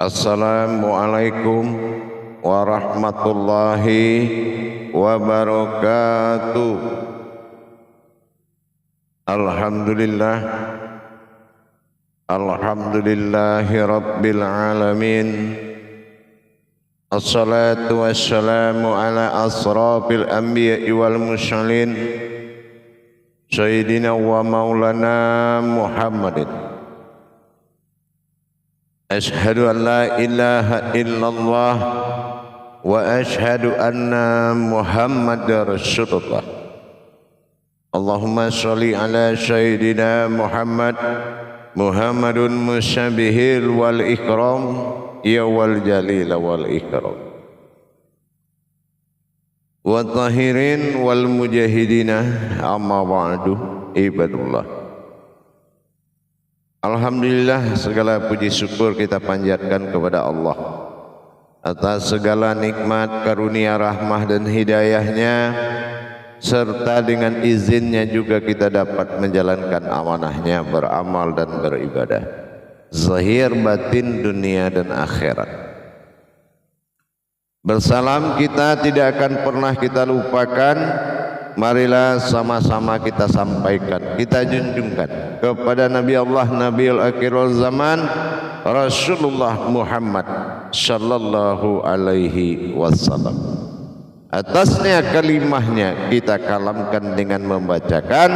Assalamualaikum warahmatullahi wabarakatuh. Alhamdulillah, alhamdulillahi rabbil alamin. Assalatu wassalamu ala asrafil anbiya'i wal mursalin Sayyidina wa maulana Muhammadin. Ashhadu an la ilaha illallah wa ashhadu anna Muhammadar Rasulullah. Allahumma sholli ala Sayyidina Muhammad Muhammadun musyabihil wal ikram ya wal jalil wal ikram wa tahirin wal mujahidina amma ba'du ibadullah. Alhamdulillah, segala puji syukur kita panjatkan kepada Allah atas segala nikmat, karunia, rahmah dan hidayahnya, serta dengan izinnya juga kita dapat menjalankan amanahnya, beramal dan beribadah zahir batin dunia dan akhirat. Bersalam kita tidak akan pernah kita lupakan. Marilah sama-sama kita sampaikan, kita junjungkan kepada Nabi Allah, Nabiul Akhirul Zaman, Rasulullah Muhammad sallallahu alaihi wasallam. Atasnya kalimahnya kita kalamkan dengan membacakan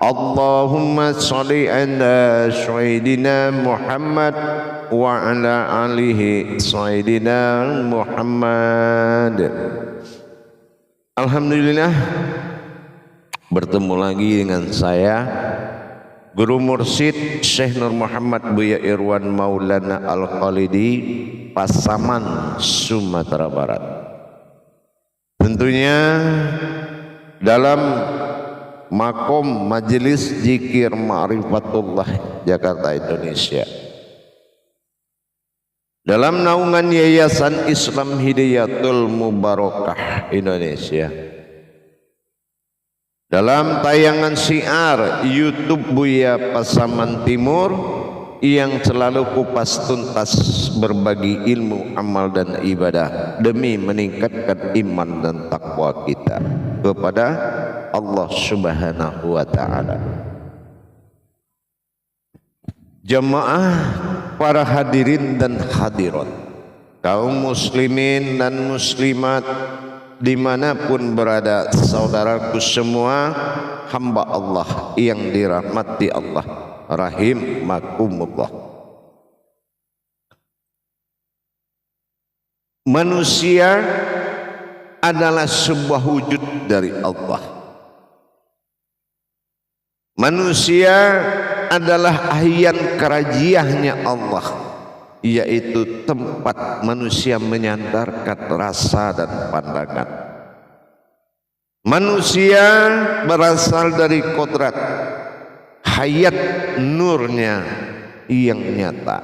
Allahumma sholli ala Sayyidina Muhammad wa ala alihi Sayyidina Muhammad. Alhamdulillah, bertemu lagi dengan saya Guru Mursyid Syekh Nur Muhammad Buya Irwan Maulana Al-Khalidi, Pasaman, Sumatera Barat. Tentunya dalam makom Majelis Zikir Ma'rifatullah Jakarta, Indonesia, dalam naungan Yayasan Islam Hidayatul Mubarakah Indonesia, dalam tayangan syiar YouTube Buya Pasaman Timur yang selalu kupas tuntas berbagi ilmu, amal dan ibadah demi meningkatkan iman dan takwa kita kepada Allah Subhanahu wa ta'ala. Jemaah, para hadirin dan hadirat, kaum muslimin dan muslimat dimanapun berada, saudaraku semua, hamba Allah yang dirahmati Allah rahimakumullah. Manusia adalah sebuah wujud dari Allah. Manusia adalah ahyan kerajiahnya Allah, yaitu tempat manusia menyandarkan rasa dan pandangan. Manusia berasal dari kodrat hayat nurnya yang nyata.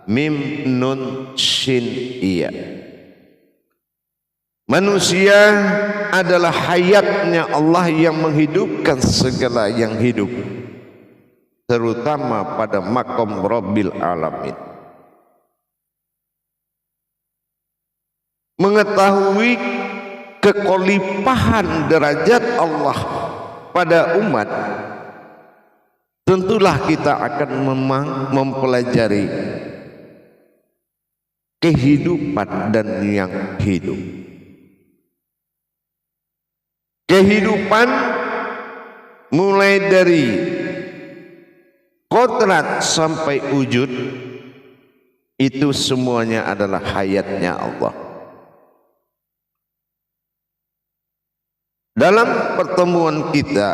Mim nun shin iya. Manusia adalah hayatnya Allah yang menghidupkan segala yang hidup, terutama pada makom Rabbil Alamin. Mengetahui kekolipahan derajat Allah pada umat, tentulah kita akan mempelajari kehidupan dan yang hidup. Kehidupan mulai dari kodrat sampai wujud, itu semuanya adalah hayatnya Allah. Dalam pertemuan kita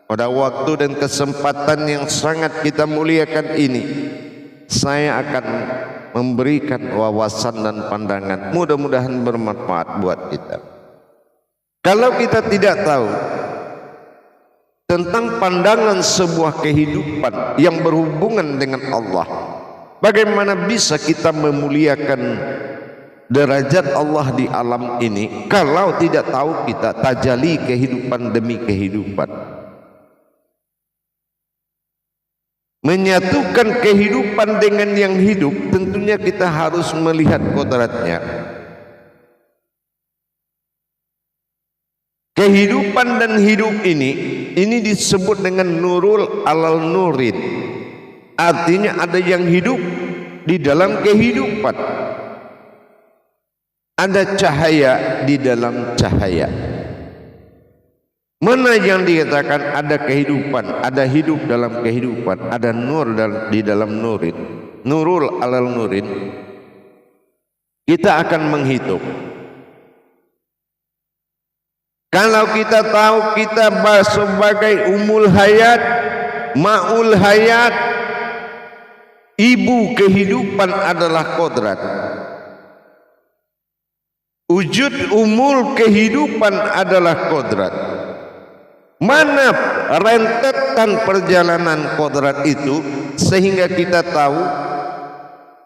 pada waktu dan kesempatan yang sangat kita muliakan ini, saya akan memberikan wawasan dan pandangan, mudah-mudahan bermanfaat buat kita. Kalau kita tidak tahu tentang pandangan sebuah kehidupan yang berhubungan dengan Allah, bagaimana bisa kita memuliakan derajat Allah di alam ini kalau tidak tahu kita tajali kehidupan demi kehidupan? menyatukan kehidupan dengan yang hidup, tentunya kita harus melihat kodratnya. Kehidupan dan hidup ini disebut dengan nurul alal nurin. Artinya ada yang hidup di dalam kehidupan, ada cahaya di dalam cahaya. Mana yang dikatakan ada kehidupan, ada hidup dalam kehidupan, ada nur di dalam nurin, nurul alal nurin. Kita akan menghitung. Kalau kita tahu kita sebagai umul hayat, ma'ul hayat, ibu kehidupan adalah kodrat. Wujud umul kehidupan adalah kodrat. Mana rentetan perjalanan kodrat itu sehingga kita tahu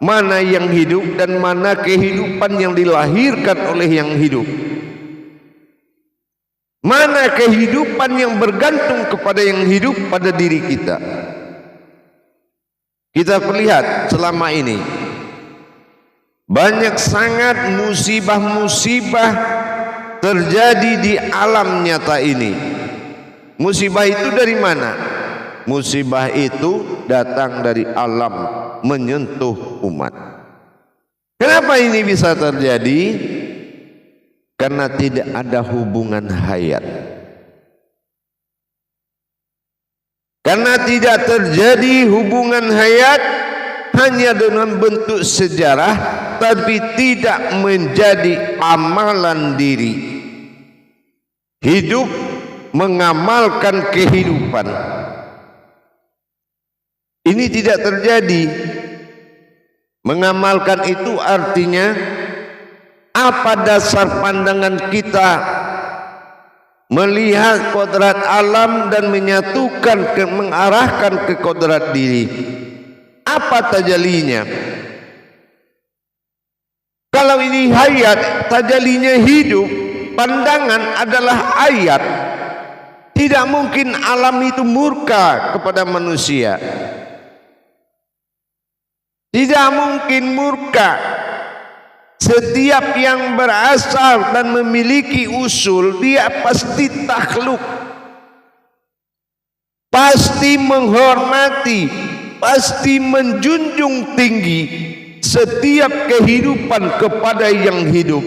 mana yang hidup dan mana kehidupan yang dilahirkan oleh yang hidup, mana kehidupan yang bergantung kepada yang hidup pada diri kita. Kita perlihat selama ini banyak sangat musibah-musibah terjadi di alam nyata ini. Musibah itu dari mana? Musibah itu datang dari alam menyentuh umat. Kenapa ini bisa terjadi? Karena tidak ada hubungan hayat. Karena tidak terjadi hubungan hayat hanya dengan bentuk sejarah, tapi tidak menjadi amalan diri. Hidup mengamalkan kehidupan. Ini tidak terjadi. Mengamalkan itu artinya apa dasar pandangan kita melihat kodrat alam dan menyatukan, mengarahkan ke kodrat diri. Apa tajalinya? Kalau ini hayat, tajalinya hidup, pandangan adalah ayat. Tidak mungkin alam itu murka kepada manusia. Tidak mungkin murka. Setiap yang berasal dan memiliki usul, dia pasti takhluk, pasti menghormati, pasti menjunjung tinggi setiap kehidupan kepada yang hidup,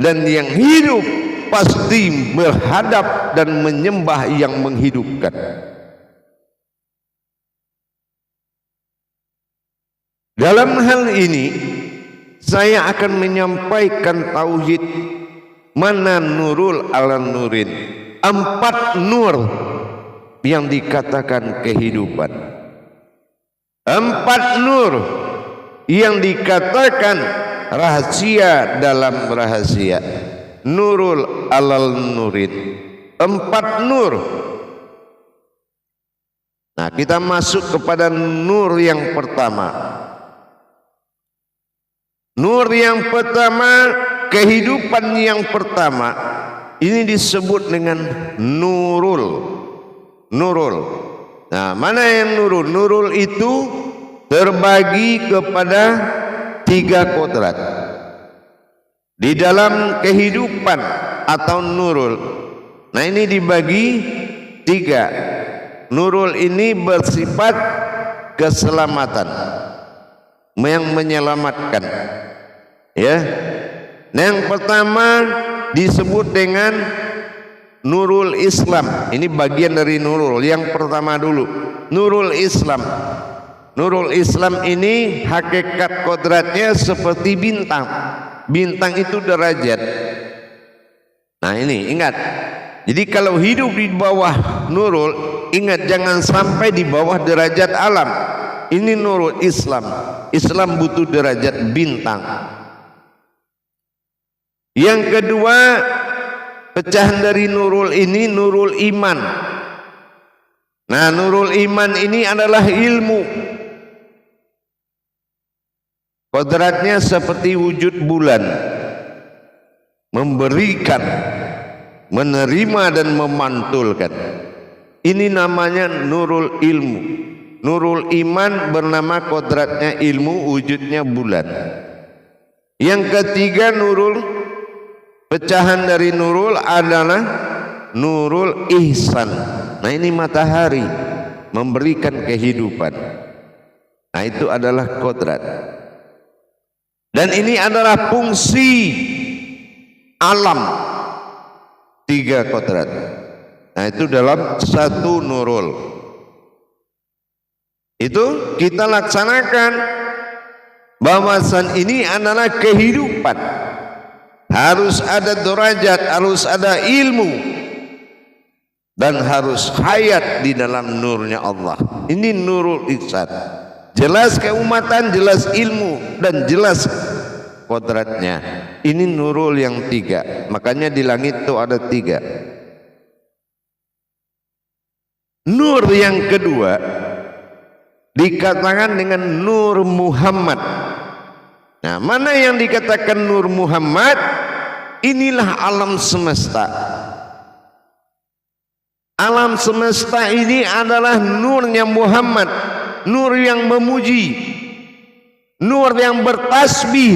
dan yang hidup pasti berhadap dan menyembah yang menghidupkan. Dalam hal ini saya akan menyampaikan tauhid mana nurul ala nurin, 4 nur yang dikatakan kehidupan, 4 nur yang dikatakan rahasia dalam rahasia. Nurul alal nurin, 4 nur. Nah, kita masuk kepada nur yang pertama. Nur yang pertama, kehidupan yang pertama, ini disebut dengan nurul. Nurul. Nah, mana yang nurul? Nurul itu terbagi kepada 3 kodrat. Di dalam kehidupan atau nurul. Nah, ini dibagi 3. Nurul ini bersifat keselamatan, yang menyelamatkan. Ya. Nah, yang pertama disebut dengan nurul Islam. Ini bagian dari nurul. Yang pertama dulu, nurul Islam. Nurul Islam ini hakikat kodratnya seperti bintang. Bintang itu derajat. Nah, ini ingat. Jadi kalau hidup di bawah nurul, ingat jangan sampai di bawah derajat alam. Ini nurul Islam. Islam butuh derajat bintang. Yang kedua, pecahan dari nurul ini nurul iman. Nah, nurul iman ini adalah ilmu. Kodratnya seperti wujud bulan, memberikan, menerima dan memantulkan. Ini namanya nurul ilmu, Nurul iman bernama kodratnya ilmu, wujudnya bulan. Yang ketiga nurul, pecahan dari nurul adalah nurul ihsan. Nah ini matahari memberikan kehidupan. Nah itu adalah kodrat. Dan ini adalah fungsi alam. 3 kodrat. Nah itu dalam satu nurul. Itu kita laksanakan. Bahwasan ini adalah kehidupan. Harus ada derajat, harus ada ilmu. Dan harus hayat di dalam nurnya Allah. Ini nurul ihsan. Jelas keumatan, jelas ilmu, dan jelas kodratnya. Ini nurul yang 3. Makanya di langit itu ada 3. Nur yang kedua dikatakan dengan Nur Muhammad. Nah, mana yang dikatakan Nur Muhammad? Inilah alam semesta. Alam semesta ini adalah nurnya Muhammad, nur yang memuji, nur yang bertasbih,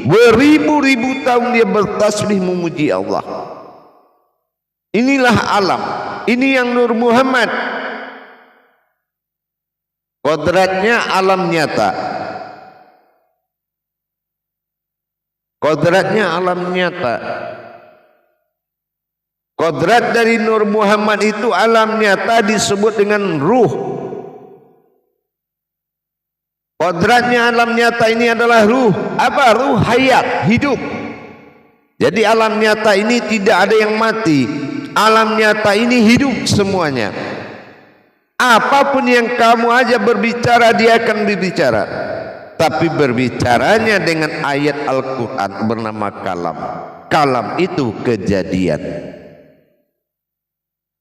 beribu-ribu tahun dia bertasbih memuji Allah. Inilah alam, ini yang Nur Muhammad. Kodratnya alam nyata. Kodratnya alam nyata. Kodrat dari Nur Muhammad itu alam nyata disebut dengan ruh. Kodratnya alam nyata ini adalah ruh. Apa? Ruh hayat, hidup. Jadi alam nyata ini tidak ada yang mati. Alam nyata ini hidup semuanya. Apapun yang kamu aja berbicara, dia akan berbicara. Tapi berbicaranya dengan ayat Al-Quran bernama kalam. Kalam itu kejadian.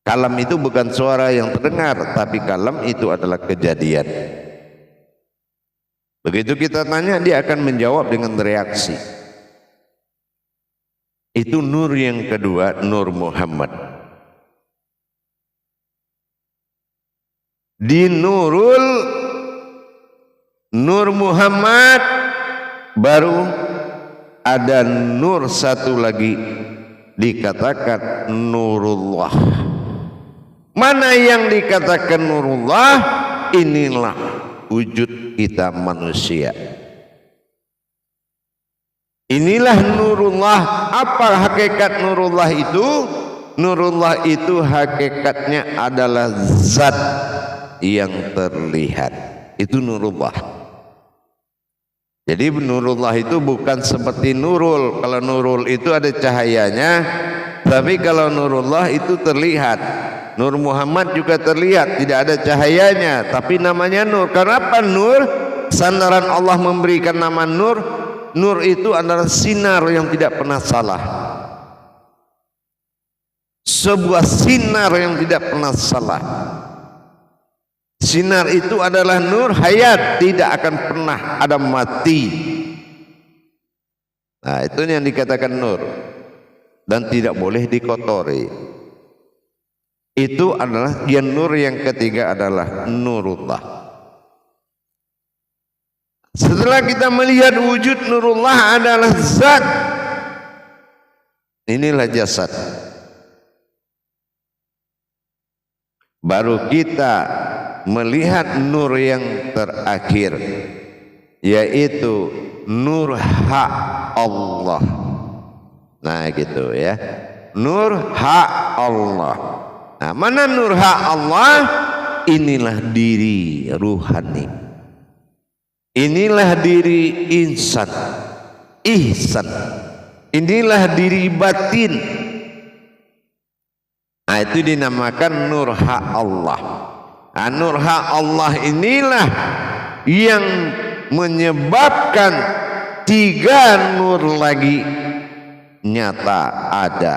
Kalam itu bukan suara yang terdengar, tapi kalam itu adalah kejadian. Begitu kita tanya, dia akan menjawab dengan reaksi. Itu nur yang kedua, Nur Muhammad. Di Nur Muhammad baru ada nur satu lagi dikatakan Nurullah. Mana yang dikatakan Nurullah? Inilah wujud kita manusia. Inilah Nurullah. Apa hakikat Nurullah itu? Nurullah itu hakikatnya adalah zat yang terlihat. Itu Nurullah. Jadi Nurullah itu bukan seperti Nurul. Kalau Nurul itu ada cahayanya, tapi kalau Nurullah itu terlihat. Nur Muhammad juga terlihat, tidak ada cahayanya, tapi namanya Nur. Kenapa Nur? Sandaran Allah memberikan nama Nur. Nur itu adalah sinar yang tidak pernah salah. Sebuah sinar yang tidak pernah salah. Sinar itu adalah nur hayat, tidak akan pernah ada mati. Nah, itu yang dikatakan nur. Dan tidak boleh dikotori. Itu adalah yang nur yang ketiga adalah Nurullah. Setelah kita melihat wujud Nurullah adalah zat. Inilah jasad. Baru kita melihat nur yang terakhir, yaitu nur hak Allah. Nah gitu ya, nur hak Allah. Nah mana nur hak Allah? Inilah diri ruhani, inilah diri insan, ihsan, inilah diri batin. Nah itu dinamakan nur hak Allah. Nah, nur hak Allah inilah yang menyebabkan 3 nur lagi nyata ada.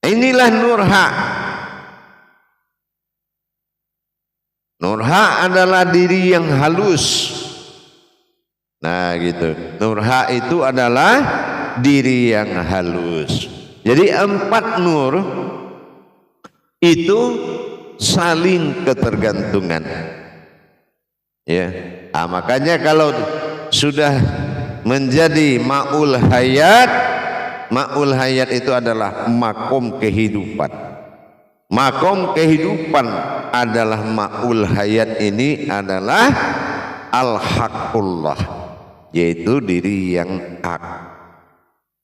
Inilah nur hak. Nur hak adalah diri yang halus. Nah gitu. Nur hak itu adalah diri yang halus. Jadi 4 nur itu saling ketergantungan. Ya, makanya kalau sudah menjadi ma'ul hayat itu adalah makom kehidupan. Makom kehidupan adalah ma'ul hayat, ini adalah al-haqqullah, yaitu diri yang hak.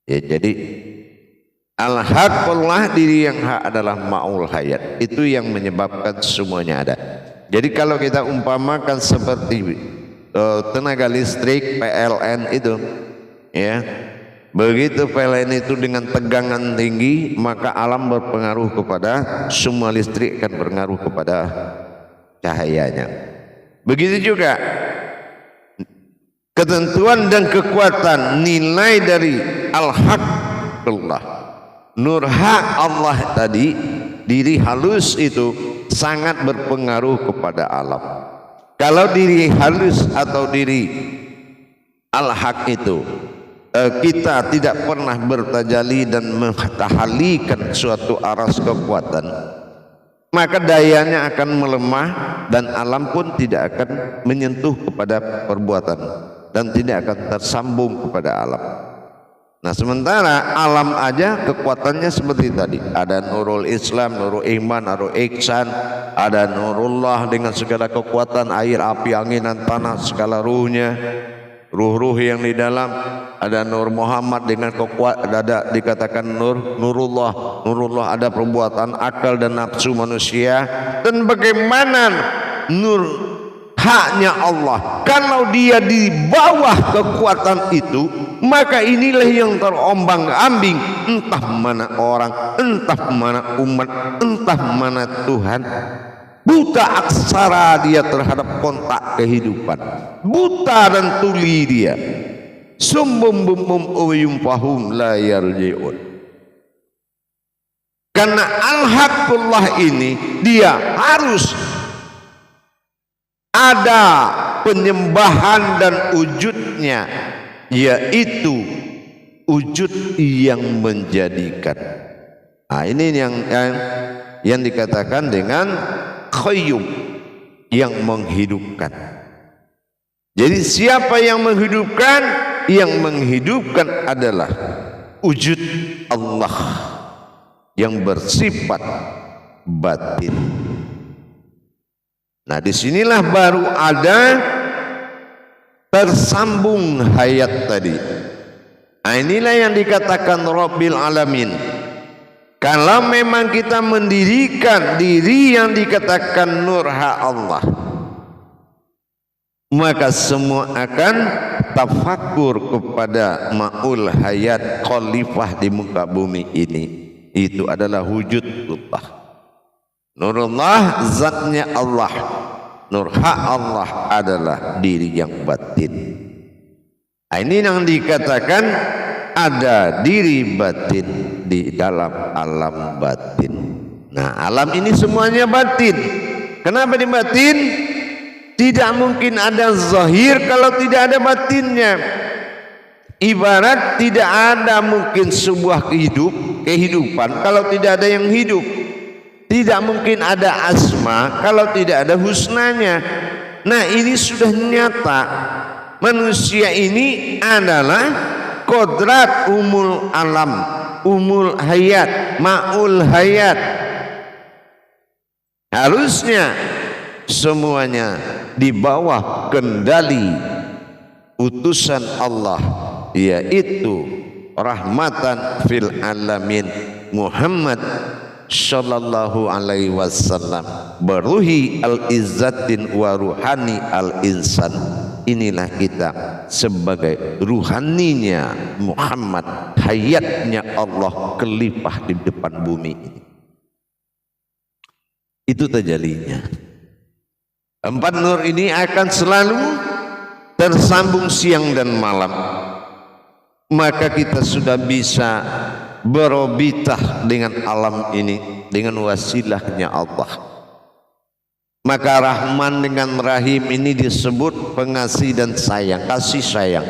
Ya, jadi al-haqqullah, diri yang hak adalah ma'ul hayat. Itu yang menyebabkan semuanya ada. Jadi kalau kita umpamakan seperti tenaga listrik PLN itu, ya, begitu PLN itu dengan tegangan tinggi, maka alam berpengaruh kepada semua listrik, akan berpengaruh kepada cahayanya. Begitu juga ketentuan dan kekuatan nilai dari al-haqqullah, nur hak Allah tadi, diri halus itu sangat berpengaruh kepada alam. Kalau diri halus atau diri al-haq itu kita tidak pernah bertajali dan mentahalikan suatu aras kekuatan, maka dayanya akan melemah dan alam pun tidak akan menyentuh kepada perbuatan dan tidak akan tersambung kepada alam. Nah, sementara alam aja kekuatannya seperti tadi, ada nurul Islam, nurul iman, nurul ihsan, ada nurullah dengan segala kekuatan air, api, angin dan tanah, segala ruhnya, ruh-ruh yang di dalam, ada nur Muhammad dengan kekuatan, ada dikatakan nurullah, nurullah ada perbuatan akal dan nafsu manusia. Dan bagaimana nur haknya Allah, kalau dia di bawah kekuatan itu, maka inilah yang terombang-ambing, entah mana orang, entah mana umat, entah mana Tuhan. Buta aksara dia terhadap kontak kehidupan, buta dan tuli dia, sumbum bumum uyum fahum la yarji'un. Karena al-haqqullah ini dia harus ada penyembahan dan wujudnya, yaitu wujud yang menjadikan. Nah, ini yang dikatakan dengan qayyum, yang menghidupkan. Jadi siapa yang menghidupkan? Yang menghidupkan adalah wujud Allah yang bersifat batin. Nah, disinilah baru ada tersambung hayat tadi. Nah, inilah yang dikatakan Rabbil Alamin. Kalau memang kita mendirikan diri yang dikatakan nur hak Allah, maka semua akan tafakur kepada ma'ul hayat khalifah di muka bumi ini. Itu adalah wujud Allah. Nurullah zatnya Allah, nur hak Allah adalah diri yang batin. Nah, ini yang dikatakan ada diri batin di dalam alam batin. Nah, alam ini semuanya batin. Kenapa di batin? Tidak mungkin ada zahir kalau tidak ada batinnya. Ibarat tidak ada mungkin sebuah kehidupan kalau tidak ada yang hidup. Tidak mungkin ada asma kalau tidak ada husnanya. Nah, ini sudah nyata. Manusia ini adalah kodrat umul alam, umul hayat, ma'ul hayat. Harusnya semuanya di bawah kendali utusan Allah, yaitu rahmatan fil alamin Muhammad sallallahu alaihi wasallam, beruhi al-izzatin wa ruhani al-insan. Inilah kita sebagai ruhaninya Muhammad, hayatnya Allah, khalifah di depan bumi ini. Itu tajalinya. Empat nur ini akan selalu tersambung siang dan malam. Maka kita sudah bisa berobitah dengan alam ini dengan wasilahnya Allah. Maka Rahman dengan Rahim ini disebut pengasih dan sayang, kasih sayang.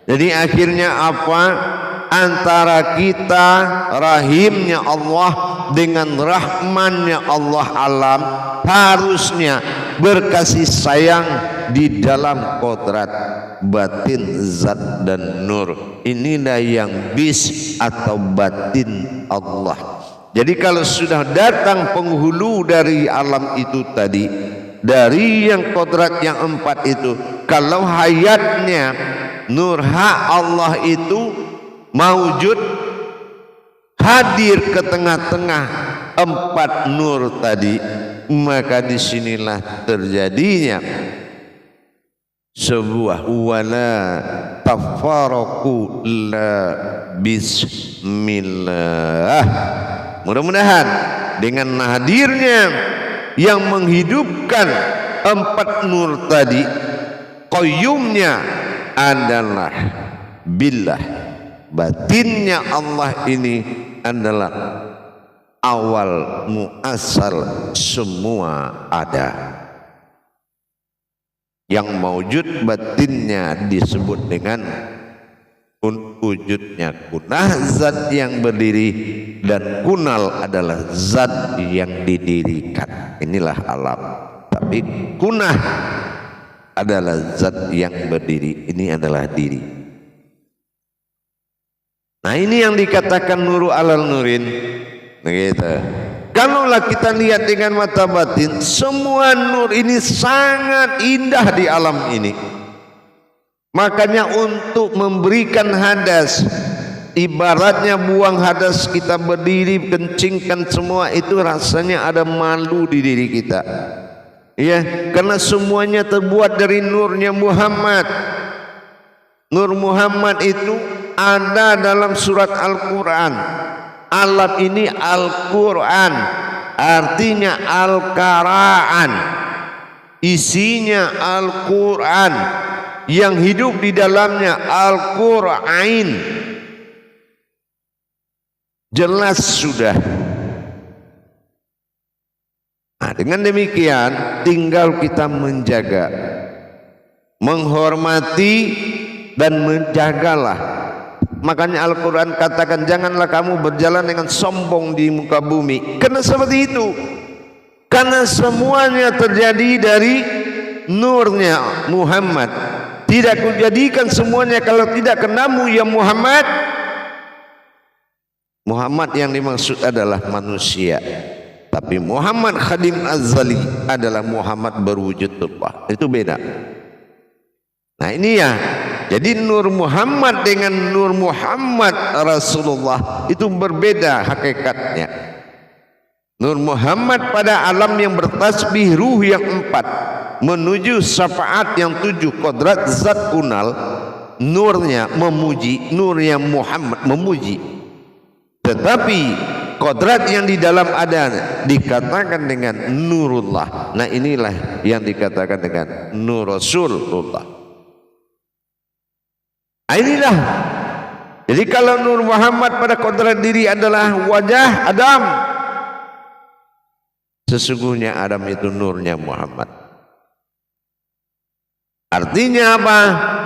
Jadi akhirnya apa? Antara kita rahimnya Allah dengan rahmannya Allah alam harusnya berkasih sayang di dalam kodrat batin zat dan nur. Inilah yang bis atau batin Allah. Jadi kalau sudah datang penghulu dari alam itu tadi, dari yang kodrat yang empat itu, kalau hayatnya nur hak Allah itu maujud hadir ke tengah-tengah empat nur tadi, maka disinilah terjadinya sebuah wala tafaraqu la bismillah. Mudah-mudahan dengan hadirnya yang menghidupkan empat nur tadi, qayyumnya adalah billah, batinnya Allah ini adalah awal muasal semua ada. Yang maujud batinnya disebut dengan wujudnya kunah, zat yang berdiri, dan kunal adalah zat yang didirikan. Inilah alam. Tapi kunah adalah zat yang berdiri. Ini adalah diri. Nah, ini yang dikatakan nuru alal nurin. Begitu. Kalaulah kita lihat dengan mata batin, semua nur ini sangat indah di alam ini. Makanya untuk memberikan hadas, ibaratnya buang hadas, kita berdiri kencingkan semua itu rasanya ada malu di diri kita. Ya, karena semuanya terbuat dari nurnya Muhammad. Nur Muhammad itu ada dalam surat Al-Quran. Alam ini Al-Quran, artinya Al-Qara'an, isinya Al-Quran, yang hidup di dalamnya Al-Qur'ain. Jelas sudah. Nah, dengan demikian tinggal kita menjaga, menghormati dan menjagalah. Makanya Al-Quran katakan janganlah kamu berjalan dengan sombong di muka bumi. Karena seperti itu. Karena semuanya terjadi dari nurnya Muhammad. Tidak kujadikan semuanya kalau tidak kenamu ya Muhammad. Muhammad yang dimaksud adalah manusia. Tapi Muhammad Khadim Azali adalah Muhammad berwujud Allah. Itu beda. Nah ini ya. Jadi nur Muhammad dengan nur Muhammad Rasulullah itu berbeda hakikatnya. Nur Muhammad pada alam yang bertasbih ruh yang empat, menuju syafaat yang tujuh, kodrat zat kunal, nurnya memuji, nurnya Muhammad memuji. Tetapi kodrat yang di dalam ada dikatakan dengan nurullah. Nah inilah yang dikatakan dengan nur Rasulullah. Inilah. Jadi kalau nur Muhammad pada kodrat diri adalah wajah Adam, sesungguhnya Adam itu nurnya Muhammad. Artinya apa?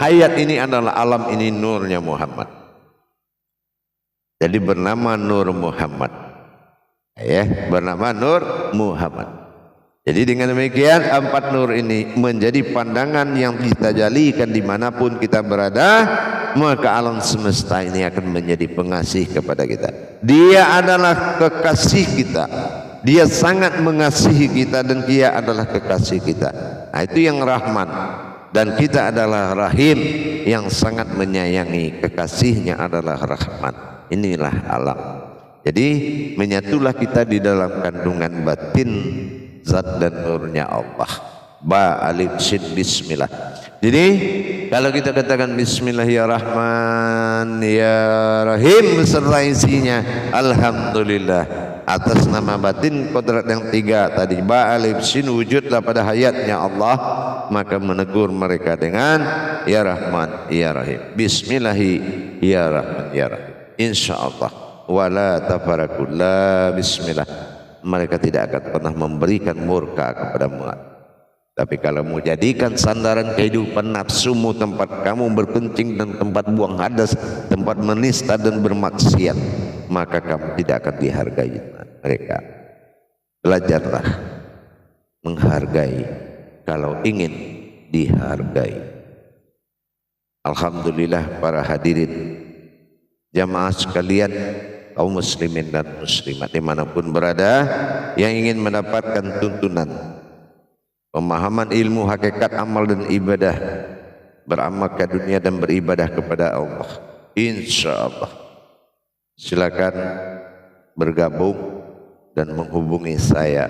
Hayat ini adalah alam ini nurnya Muhammad. Jadi bernama Nur Muhammad. Ya, bernama Nur Muhammad. Jadi dengan demikian empat nur ini menjadi pandangan yang kita jalikan dimanapun kita berada, maka alam semesta ini akan menjadi pengasih kepada kita. Dia adalah kekasih kita. Dia sangat mengasihi kita dan dia adalah kekasih kita. Nah, itu yang Rahman. Dan kita adalah Rahim yang sangat menyayangi. Kekasihnya adalah Rahman. Inilah alam. Jadi menyatulah kita di dalam kandungan batin zat dan nurnya Allah. Ba alif sin bismillah. Jadi kalau kita katakan Bismillahirrahmanirrahim beserta isinya alhamdulillah, atas nama batin kodrat yang tiga tadi, ba alif sin, wujudlah pada hayatnya Allah, maka menegur mereka dengan ya Rahman ya Rahim, Bismillahi ya Rahman ya Rahim, insyaallah wala tafarakul la bismillah. Mereka tidak akan pernah memberikan murka kepada Muhammad. Tapi kalau mau jadikan sandaran kehidupan nafsumu tempat kamu berkencing dan tempat buang hadas, tempat menista dan bermaksiat, maka kamu tidak akan dihargai. mereka. Belajarlah menghargai kalau ingin dihargai. Alhamdulillah para hadirin jamaah sekalian, kaum muslimin dan muslimat dimanapun berada yang ingin mendapatkan tuntunan pemahaman ilmu hakikat amal dan ibadah, beramal ke dunia dan beribadah kepada Allah, insya Allah silakan bergabung dan menghubungi saya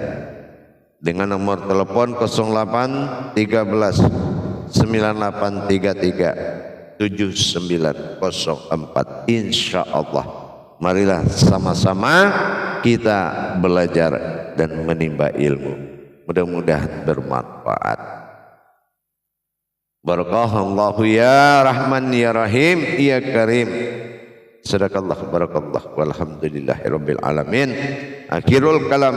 dengan nomor telepon 08 13 9833 7904. Insya Allah marilah sama-sama kita belajar dan menimba ilmu, mudah-mudahan bermanfaat. Barakallahu ya Rahman ya Rahim ya Karim. Sadaqallah barakallah walhamdulillahi rabbil alamin. Akhirul kalam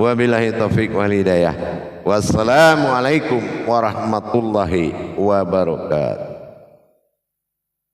wabillahi taufiq wal hidayah. Wassalamualaikum warahmatullahi wabarakatuh.